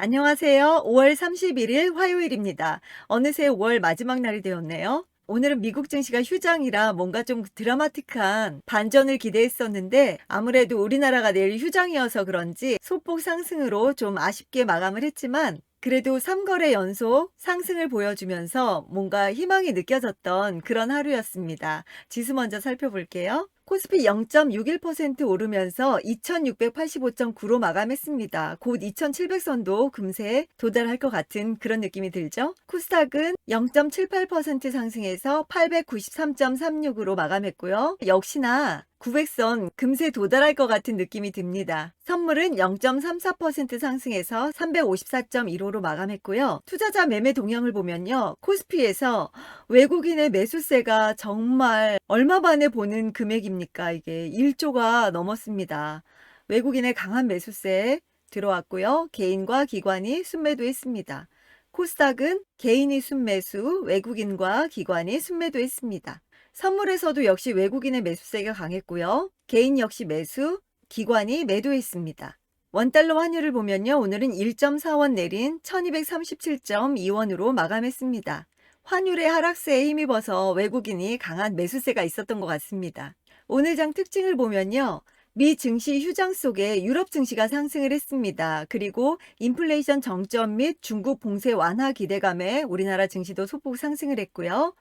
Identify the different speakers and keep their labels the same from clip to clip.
Speaker 1: 안녕하세요. 5월 31일 화요일입니다. 어느새 5월 마지막 날이 되었네요. 오늘은 미국 증시가 휴장이라 뭔가 좀 드라마틱한 반전을 기대했었는데 아무래도 우리나라가 내일 휴장이어서 그런지 소폭 상승으로 좀 아쉽게 마감을 했지만 그래도 3거래 연속 상승을 보여주면서 뭔가 희망이 느껴졌던 그런 하루였습니다. 지수 먼저 살펴볼게요. 코스피 0.61% 오르면서 2685.9로 마감했습니다. 곧 2700선도 금세 도달할 것 같은 그런 느낌이 들죠? 코스닥은 0.78% 상승해서 893.36으로 마감했고요. 역시나 900선 금세 도달할 것 같은 느낌이 듭니다. 선물은 0.34% 상승해서 354.15로 마감했고요. 투자자 매매 동향을 보면요. 코스피에서 외국인의 매수세가 정말 얼마 만에 보는 금액입니까? 이게 1조가 넘었습니다. 외국인의 강한 매수세 들어왔고요. 개인과 기관이 순매도했습니다. 코스닥은 개인이 순매수, 외국인과 기관이 순매도했습니다. 선물에서도 역시 외국인의 매수세가 강했고요. 개인 역시 매수, 기관이 매도했습니다. 원달러 환율을 보면요. 오늘은 1.4원 내린 1237.2원으로 마감했습니다. 환율의 하락세에 힘입어서 외국인이 강한 매수세가 있었던 것 같습니다. 오늘 장 특징을 보면요. 미 증시 휴장 속에 유럽 증시가 상승을 했습니다. 그리고 인플레이션 정점 및 중국 봉쇄 완화 기대감에 우리나라 증시도 소폭 상승을 했고요.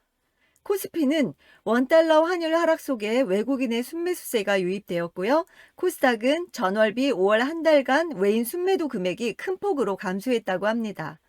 Speaker 1: 코스피는 원달러 환율 하락 속에 외국인의 순매수세가 유입되었고요. 코스닥은 전월비 5월 한 달간 외인 순매도 금액이 큰 폭으로 감소했다고 합니다.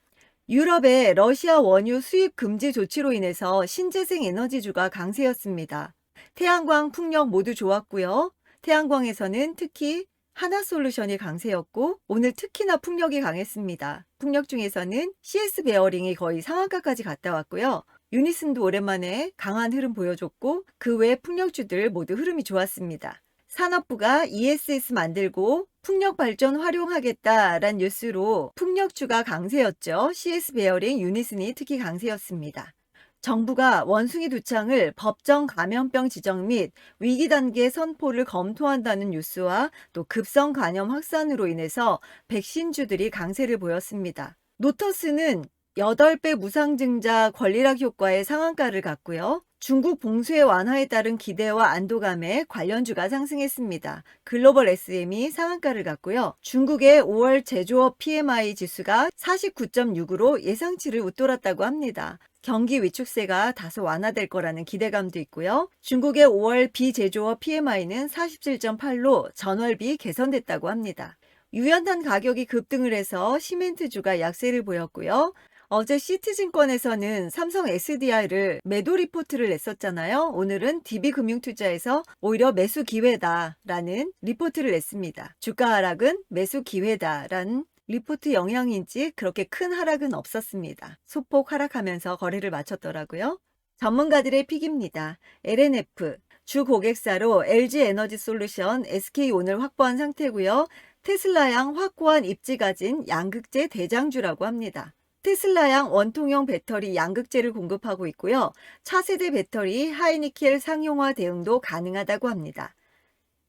Speaker 1: 유럽의 러시아 원유 수입 금지 조치로 인해서 신재생 에너지주가 강세였습니다. 태양광, 풍력 모두 좋았고요. 태양광에서는 특히 하나솔루션이 강세였고 오늘 특히나 풍력이 강했습니다. 풍력 중에서는 CS 베어링이 거의 상한가까지 갔다 왔고요. 유니슨도 오랜만에 강한 흐름 보여줬고 그 외 풍력주들 모두 흐름이 좋았습니다. 산업부가 ESS 만들고 풍력 발전 활용하겠다란 뉴스로 풍력주가 강세였죠. CS 베어링, 유니슨이 특히 강세였습니다. 정부가 원숭이 두창을 법정 감염병 지정 및 위기 단계 선포를 검토한다는 뉴스와 또 급성 간염 확산으로 인해서 백신주들이 강세를 보였습니다. 노터스는 8배 무상증자 권리락 효과의 상한가를 갔고요. 중국 봉쇄 완화에 따른 기대와 안도감에 관련주가 상승했습니다. 글로벌 SM이 상한가를 갔고요. 중국의 5월 제조업 PMI 지수가 49.6으로 예상치를 웃돌았다고 합니다. 경기 위축세가 다소 완화될 거라는 기대감도 있고요. 중국의 5월 비제조업 PMI는 47.8로 전월비 개선됐다고 합니다. 유연탄 가격이 급등을 해서 시멘트주가 약세를 보였고요. 어제 시티증권에서는 삼성 SDI를 매도 리포트를 냈었잖아요. 오늘은 DB금융투자에서 오히려 매수 기회다라는 리포트를 냈습니다. 주가 하락은 매수 기회다라는 리포트 영향인지 그렇게 큰 하락은 없었습니다. 소폭 하락하면서 거래를 마쳤더라고요. 전문가들의 픽입니다. LNF, 주 고객사로 LG에너지솔루션, SK온을 확보한 상태고요. 테슬라양 확고한 입지 가진 양극재 대장주라고 합니다. 테슬라양 원통형 배터리 양극재를 공급하고 있고요. 차세대 배터리 하이니켈 상용화 대응도 가능하다고 합니다.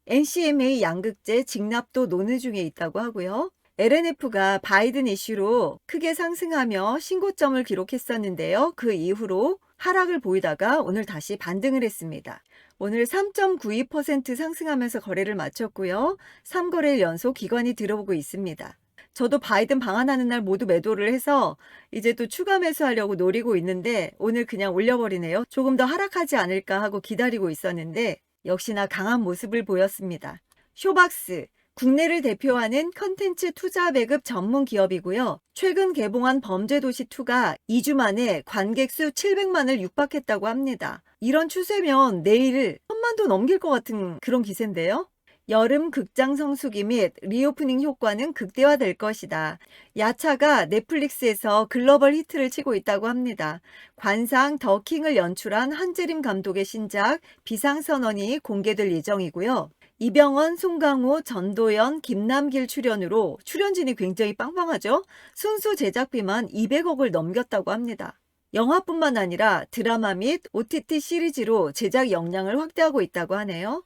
Speaker 1: NCMA 양극재 직납도 논의 중에 있다고 하고요. LNF가 바이든 이슈로 크게 상승하며 신고점을 기록했었는데요. 그 이후로 하락을 보이다가 오늘 다시 반등을 했습니다. 오늘 3.92% 상승하면서 거래를 마쳤고요. 3거래일 연속 기관이 들어오고 있습니다. 저도 바이든 방한하는 날 모두 매도를 해서 이제 또 추가 매수하려고 노리고 있는데 오늘 그냥 올려버리네요. 조금 더 하락하지 않을까 하고 기다리고 있었는데 역시나 강한 모습을 보였습니다. 쇼박스, 국내를 대표하는 컨텐츠 투자 배급 전문 기업이고요. 최근 개봉한 범죄도시2가 2주 만에 관객 수 700만을 육박했다고 합니다. 이런 추세면 내일 1000만도 넘길 것 같은 그런 기세인데요. 여름 극장 성수기 및 리오프닝 효과는 극대화될 것이다. 야차가 넷플릭스에서 글로벌 히트를 치고 있다고 합니다. 관상 더 킹을 연출한 한재림 감독의 신작 비상선언이 공개될 예정이고요. 이병헌, 송강호, 전도연, 김남길 출연으로 출연진이 굉장히 빵빵하죠? 순수 제작비만 200억을 넘겼다고 합니다. 영화뿐만 아니라 드라마 및 OTT 시리즈로 제작 역량을 확대하고 있다고 하네요.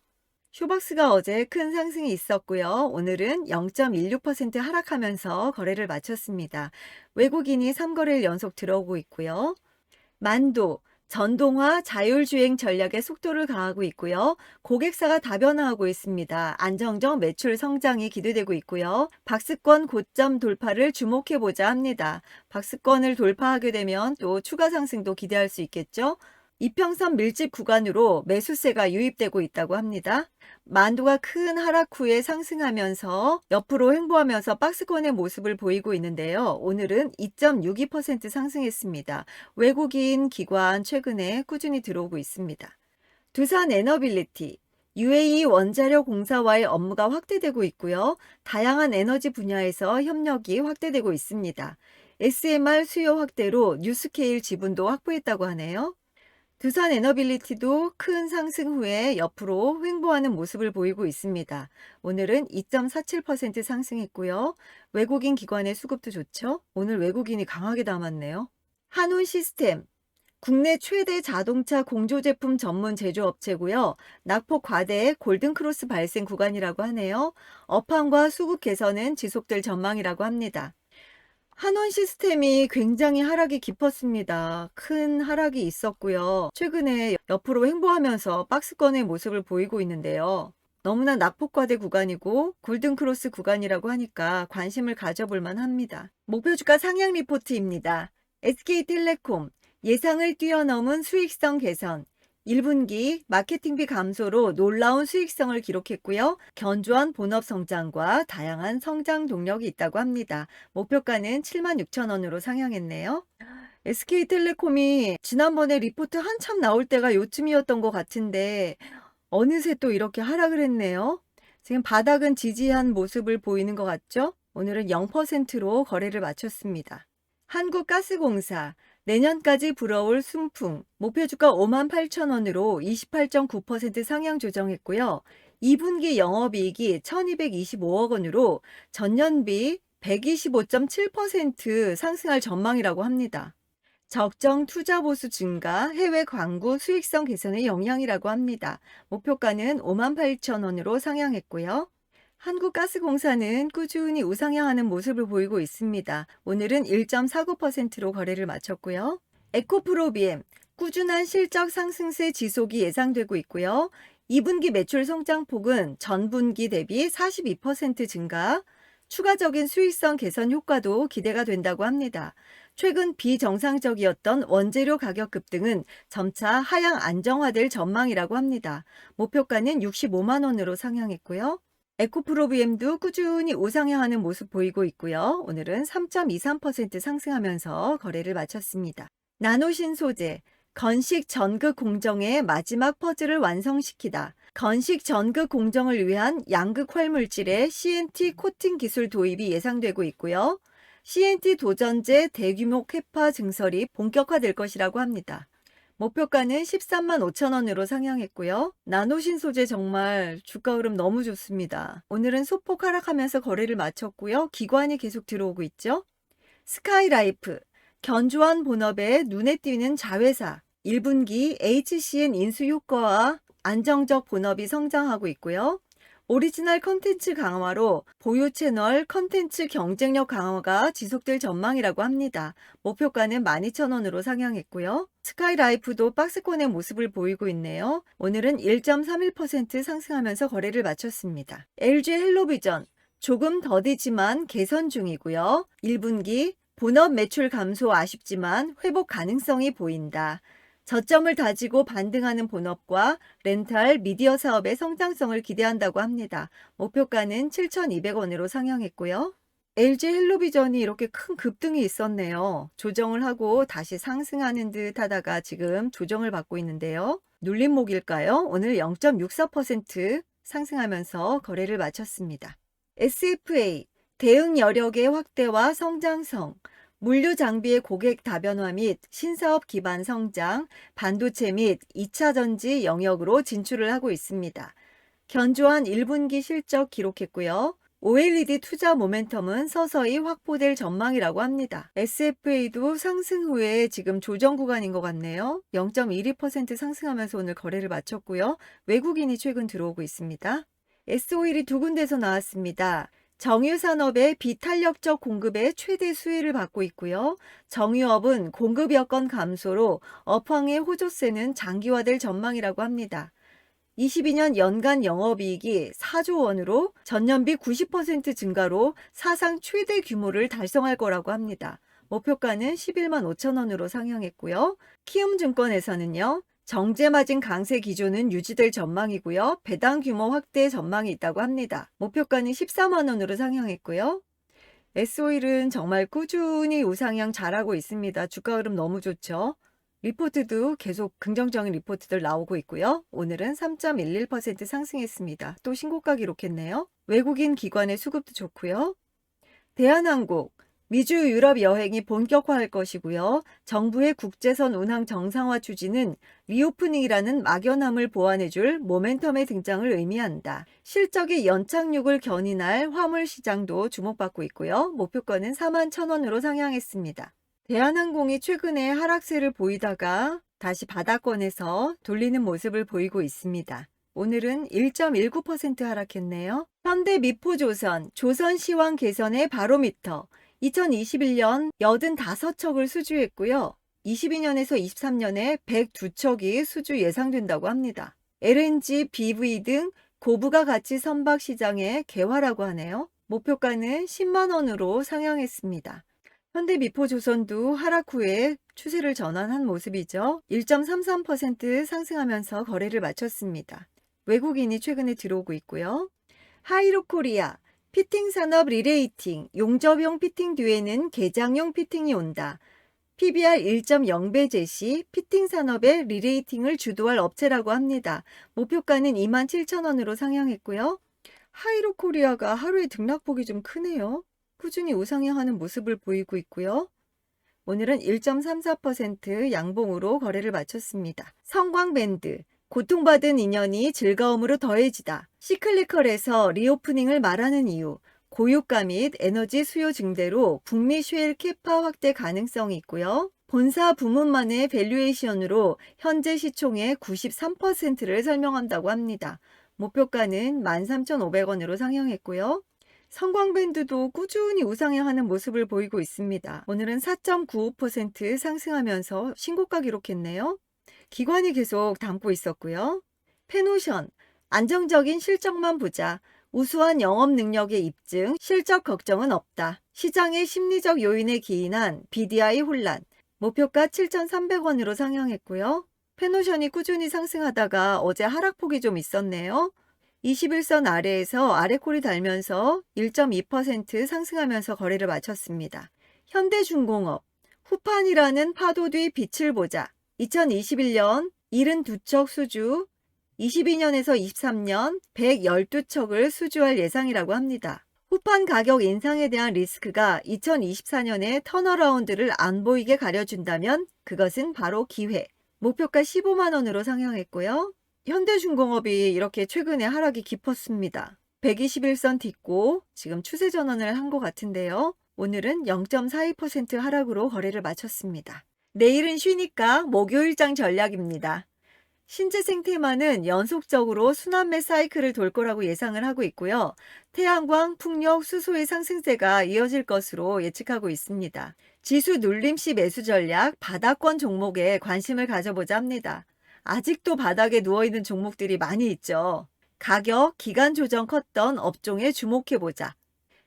Speaker 1: 쇼박스가 어제 큰 상승이 있었고요. 오늘은 0.16% 하락하면서 거래를 마쳤습니다. 외국인이 3거래일 연속 들어오고 있고요. 만도, 전동화 자율주행 전략에 속도를 가하고 있고요. 고객사가 다변화하고 있습니다. 안정적 매출 성장이 기대되고 있고요. 박스권 고점 돌파를 주목해보자 합니다. 박스권을 돌파하게 되면 또 추가 상승도 기대할 수 있겠죠. 이평선 밀집 구간으로 매수세가 유입되고 있다고 합니다. 만도가 큰 하락 후에 상승하면서 옆으로 횡보하면서 박스권의 모습을 보이고 있는데요. 오늘은 2.62% 상승했습니다. 외국인 기관 최근에 꾸준히 들어오고 있습니다. 두산 에너빌리티, UAE 원자력 공사와의 업무가 확대되고 있고요. 다양한 에너지 분야에서 협력이 확대되고 있습니다. SMR 수요 확대로 뉴스케일 지분도 확보했다고 하네요. 두산 에너빌리티도 큰 상승 후에 옆으로 횡보하는 모습을 보이고 있습니다. 오늘은 2.47% 상승했고요. 외국인 기관의 수급도 좋죠? 오늘 외국인이 강하게 담았네요. 한온 시스템, 국내 최대 자동차 공조 제품 전문 제조업체고요. 낙폭 과대의 골든크로스 발생 구간이라고 하네요. 업황과 수급 개선은 지속될 전망이라고 합니다. 한원 시스템이 굉장히 하락이 깊었습니다. 큰 하락이 있었고요. 최근에 옆으로 횡보하면서 박스권의 모습을 보이고 있는데요. 너무나 낙폭과대 구간이고 골든크로스 구간이라고 하니까 관심을 가져볼 만합니다. 목표주가 상향 리포트입니다. SK텔레콤 예상을 뛰어넘은 수익성 개선, 1분기 마케팅비 감소로 놀라운 수익성을 기록했고요. 견조한 본업 성장과 다양한 성장 동력이 있다고 합니다. 목표가는 76,000원으로 상향했네요. SK텔레콤이 지난번에 리포트 한참 나올 때가 요쯤이었던 것 같은데 어느새 또 이렇게 하락을 했네요. 지금 바닥은 지지한 모습을 보이는 것 같죠? 오늘은 0%로 거래를 마쳤습니다. 한국가스공사 내년까지 불어올 순풍, 목표주가 58,000원으로 28.9% 상향 조정했고요. 2분기 영업이익이 1225억 원으로 전년비 125.7% 상승할 전망이라고 합니다. 적정 투자 보수 증가, 해외 광고 수익성 개선의 영향이라고 합니다. 목표가는 58,000원으로 상향했고요. 한국가스공사는 꾸준히 우상향하는 모습을 보이고 있습니다. 오늘은 1.49%로 거래를 마쳤고요. 에코프로비엠, 꾸준한 실적 상승세 지속이 예상되고 있고요. 2분기 매출 성장폭은 전분기 대비 42% 증가, 추가적인 수익성 개선 효과도 기대가 된다고 합니다. 최근 비정상적이었던 원재료 가격 급등은 점차 하향 안정화될 전망이라고 합니다. 목표가는 65만 원으로 상향했고요. 에코프로비엠도 꾸준히 우상향하는 모습 보이고 있고요. 오늘은 3.23% 상승하면서 거래를 마쳤습니다. 나노신소재, 건식 전극 공정의 마지막 퍼즐을 완성시키다. 건식 전극 공정을 위한 양극 활물질의 CNT 코팅 기술 도입이 예상되고 있고요. CNT 도전제 대규모 캐파 증설이 본격화될 것이라고 합니다. 목표가는 13만 5천 원으로 상향했고요. 나노신 소재 정말 주가 흐름 너무 좋습니다. 오늘은 소폭 하락하면서 거래를 마쳤고요. 기관이 계속 들어오고 있죠. 스카이라이프, 견조한 본업에 눈에 띄는 자회사, 1분기 HCN 인수 효과와 안정적 본업이 성장하고 있고요. 오리지널 컨텐츠 강화로 보유 채널 컨텐츠 경쟁력 강화가 지속될 전망이라고 합니다. 목표가는 12,000원으로 상향했고요. 스카이라이프도 박스권의 모습을 보이고 있네요. 오늘은 1.31% 상승하면서 거래를 마쳤습니다. LG 헬로비전, 조금 더디지만 개선 중이고요. 1분기 본업 매출 감소 아쉽지만 회복 가능성이 보인다. 저점을 다지고 반등하는 본업과 렌탈 미디어 사업의 성장성을 기대한다고 합니다. 목표가는 7,200원으로 상향했고요. LG 헬로비전이 이렇게 큰 급등이 있었네요. 조정을 하고 다시 상승하는 듯 하다가 지금 조정을 받고 있는데요. 눌림목일까요? 오늘 0.64% 상승하면서 거래를 마쳤습니다. SFA, 대응 여력의 확대와 성장성, 물류 장비의 고객 다변화 및 신사업 기반 성장, 반도체 및 2차 전지 영역으로 진출을 하고 있습니다. 견조한 1분기 실적 기록했고요. OLED 투자 모멘텀은 서서히 확보될 전망이라고 합니다. SFA도 상승 후에 지금 조정 구간인 것 같네요. 0.12% 상승하면서 오늘 거래를 마쳤고요. 외국인이 최근 들어오고 있습니다. S-오일이 두 군데서 나왔습니다. 정유산업의 비탄력적 공급에 최대 수혜를 받고 있고요. 정유업은 공급 여건 감소로 업황의 호조세는 장기화될 전망이라고 합니다. 22년 연간 영업이익이 4조 원으로 전년비 90% 증가로 사상 최대 규모를 달성할 거라고 합니다. 목표가는 11만 5천 원으로 상향했고요. 키움증권에서는요. 정제마진 강세 기조는 유지될 전망이고요. 배당 규모 확대 전망이 있다고 합니다. 목표가는 14만 원으로 상향했고요. S-오일은 정말 꾸준히 우상향 잘하고 있습니다. 주가 흐름 너무 좋죠. 리포트도 계속 긍정적인 리포트들 나오고 있고요. 오늘은 3.11% 상승했습니다. 또 신고가 기록했네요. 외국인 기관의 수급도 좋고요. 대한항공, 미주 유럽 여행이 본격화할 것이고요. 정부의 국제선 운항 정상화 추진은 리오프닝이라는 막연함을 보완해줄 모멘텀의 등장을 의미한다. 실적의 연착륙을 견인할 화물 시장도 주목받고 있고요. 목표가는 4만 1,000원으로 상향했습니다. 대한항공이 최근에 하락세를 보이다가 다시 바닥권에서 돌리는 모습을 보이고 있습니다. 오늘은 1.19% 하락했네요. 현대미포조선, 조선시황 개선의 바로미터, 2021년 85척을 수주했고요. 22년에서 23년에 102척이 수주 예상된다고 합니다. LNG, BV 등 고부가 가치 선박 시장의 개화라고 하네요. 목표가는 10만 원으로 상향했습니다. 현대미포조선도 하락 후에 추세를 전환한 모습이죠. 1.33% 상승하면서 거래를 마쳤습니다. 외국인이 최근에 들어오고 있고요. 하이로코리아, 피팅 산업 리레이팅, 용접용 피팅 뒤에는 개장용 피팅이 온다. PBR 1.0배 제시, 피팅 산업의 리레이팅을 주도할 업체라고 합니다. 목표가는 27,000원으로 상향했고요. 하이로코리아가 하루에 등락폭이 좀 크네요. 꾸준히 우상향하는 모습을 보이고 있고요. 오늘은 1.34% 양봉으로 거래를 마쳤습니다. 성광밴드, 고통받은 인연이 즐거움으로 더해지다. 시클리컬에서 리오프닝을 말하는 이유, 고유가 및 에너지 수요 증대로 북미 쉐일 캐파 확대 가능성이 있고요. 본사 부문만의 밸류에이션으로 현재 시총의 93%를 설명한다고 합니다. 목표가는 13,500원으로 상향했고요. 성광밴드도 꾸준히 우상향하는 모습을 보이고 있습니다. 오늘은 4.95% 상승하면서 신고가 기록했네요. 기관이 계속 담고 있었고요. 페노션, 안정적인 실적만 보자. 우수한 영업 능력의 입증, 실적 걱정은 없다. 시장의 심리적 요인에 기인한 BDI 혼란, 목표가 7,300원으로 상향했고요. 페노션이 꾸준히 상승하다가 어제 하락폭이 좀 있었네요. 21선 아래에서 아래콜이 달면서 1.2% 상승하면서 거래를 마쳤습니다. 현대중공업, 후판이라는 파도 뒤 빛을 보자. 2021년 72척 수주, 22년에서 23년 112척을 수주할 예상이라고 합니다. 후판 가격 인상에 대한 리스크가 2024년에 턴어라운드를 안 보이게 가려준다면 그것은 바로 기회. 목표가 15만 원으로 상향했고요. 현대중공업이 이렇게 최근에 하락이 깊었습니다. 121선 딛고 지금 추세 전환을 한 것 같은데요. 오늘은 0.42% 하락으로 거래를 마쳤습니다. 내일은 쉬니까 목요일장 전략입니다. 신재생 테마는 연속적으로 순환매 사이클을 돌 거라고 예상을 하고 있고요. 태양광, 풍력, 수소의 상승세가 이어질 것으로 예측하고 있습니다. 지수 눌림시 매수 전략, 바닥권 종목에 관심을 가져보자 합니다. 아직도 바닥에 누워있는 종목들이 많이 있죠. 가격, 기간 조정 컸던 업종에 주목해보자.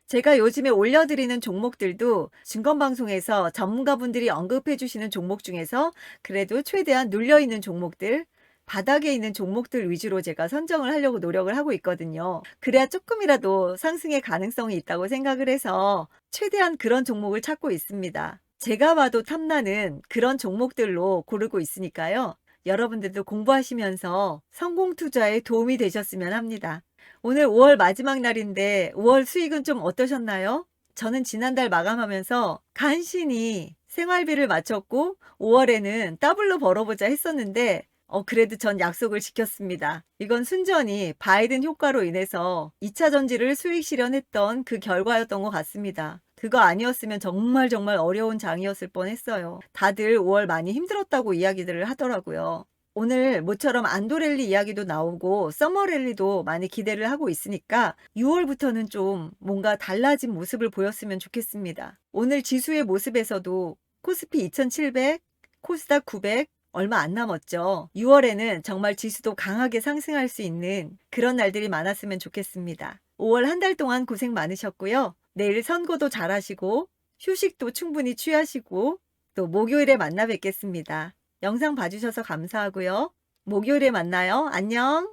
Speaker 1: 제가 요즘에 올려드리는 종목들도 증권방송에서 전문가분들이 언급해주시는 종목 중에서 그래도 최대한 눌려있는 종목들, 바닥에 있는 종목들 위주로 제가 선정을 하려고 노력을 하고 있거든요. 그래야 조금이라도 상승의 가능성이 있다고 생각을 해서 최대한 그런 종목을 찾고 있습니다. 제가 봐도 탐나는 그런 종목들로 고르고 있으니까요. 여러분들도 공부하시면서 성공 투자에 도움이 되셨으면 합니다. 오늘 5월 마지막 날인데 5월 수익은 좀 어떠셨나요? 저는 지난달 마감하면서 간신히 생활비를 마쳤고 5월에는 더블로 벌어보자 했었는데 그래도 전 약속을 지켰습니다. 이건 순전히 바이든 효과로 인해서 2차 전지를 수익 실현했던 그 결과였던 것 같습니다. 그거 아니었으면 정말 정말 어려운 장이었을 뻔했어요. 다들 5월 많이 힘들었다고 이야기들을 하더라고요. 오늘 모처럼 안도랠리 이야기도 나오고 서머랠리도 많이 기대를 하고 있으니까 6월부터는 좀 뭔가 달라진 모습을 보였으면 좋겠습니다. 오늘 지수의 모습에서도 코스피 2700, 코스닥 900 얼마 안 남았죠. 6월에는 정말 지수도 강하게 상승할 수 있는 그런 날들이 많았으면 좋겠습니다. 5월 한 달 동안 고생 많으셨고요. 내일 선거도 잘하시고 휴식도 충분히 취하시고 또 목요일에 만나 뵙겠습니다. 영상 봐주셔서 감사하고요. 목요일에 만나요. 안녕.